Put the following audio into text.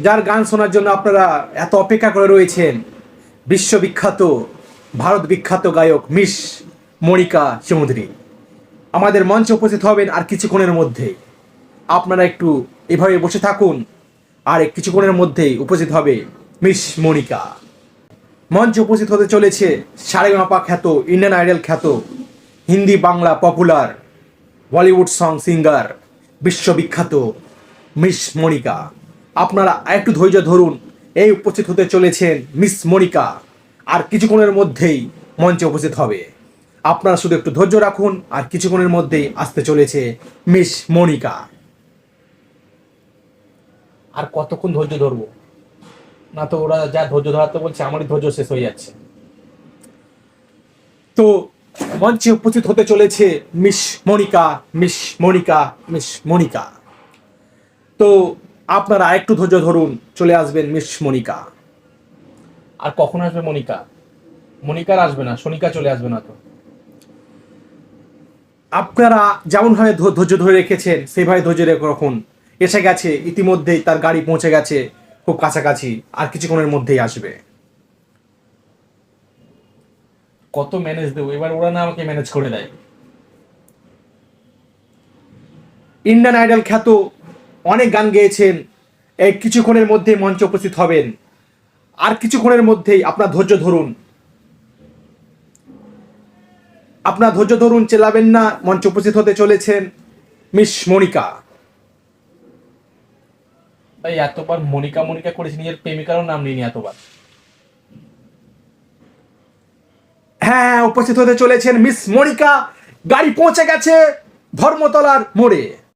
যার গান শোনার জন্য আপনারা এত অপেক্ষা করে রয়েছেন, বিশ্ববিখ্যাত ভারত বিখ্যাত গায়ক মিস মনিকা চৌধুরী আমাদের মঞ্চে উপস্থিত হবেন আর কিছুক্ষণের মধ্যেই। আপনারা একটু এভাবে বসে থাকুন, আর কিছুক্ষণের মধ্যেই উপস্থিত হবে মিস মনিকা। মঞ্চে উপস্থিত হতে চলেছে সারেগামাপা খ্যাত, ইন্ডিয়ান আইডল খ্যাত, Hindi Bangla popular Bollywood song singer বিশ্ববিখ্যাত মিস মনিকা। আপনারা একটু ধৈর্য ধরুন, এই উপস্থিত হতে চলেছেন মিস মনিকা, আর কিছুক্ষণের মধ্যেই মঞ্চে উপস্থিত হবে। আপনারা শুধু একটু ধৈর্য রাখুন, আর কিছুক্ষণের মধ্যেই আসতে চলেছে মিস মনিকা। আর কতক্ষণ ধৈর্য ধরবো? না তো ওরা যা ধৈর্য ধরাতে বলছে, আমারই ধৈর্য শেষ হয়ে যাচ্ছে। তো মঞ্চে উপস্থিত হতে চলেছে miss Monika, miss Monika, miss Monika. তো আপনারা একটু ধৈর্য ধরুন, চলে আসবেন মিস মনিকা। আর কখন আসবে মনিকা? মনিকার আসবে না, সোনিকা চলে আসবে না তো। আপনারা যেমনভাবে ধৈর্য ধরে রেখেছেন সেভাবে ধৈর্য রেখে রাখুন। এসে গেছে, ইতিমধ্যেই তার গাড়ি পৌঁছে গেছে খুব কাছাকাছি, আর কিছুক্ষণের মধ্যেই আসবে। কত ম্যানেজ দেবো এবার, ওরা না আমাকে ম্যানেজ করে দেয়। ইন্ডিয়ান আইডল খ্যাত, অনেক গান গেয়েছেন, এই কিছুক্ষণের মধ্যেই মঞ্চে উপস্থিত হবেন। আর কিছুক্ষণের মধ্যেই আপনার ধৈর্য ধরুন, আপনার ধৈর্য ধরুন, চেলাবেন না। মঞ্চে উপস্থিত হতে চলেছেন মিস মনিকা। তাই এতবার মনিকা মনিকা করেছি, নিজের প্রেমিকারও নাম নিইনি এতবার। হ্যাঁ, উপস্থিত হতে চলেছেন মিস মনিকা। গাড়ি পৌঁছে গেছে ধর্মতলার মোড়ে।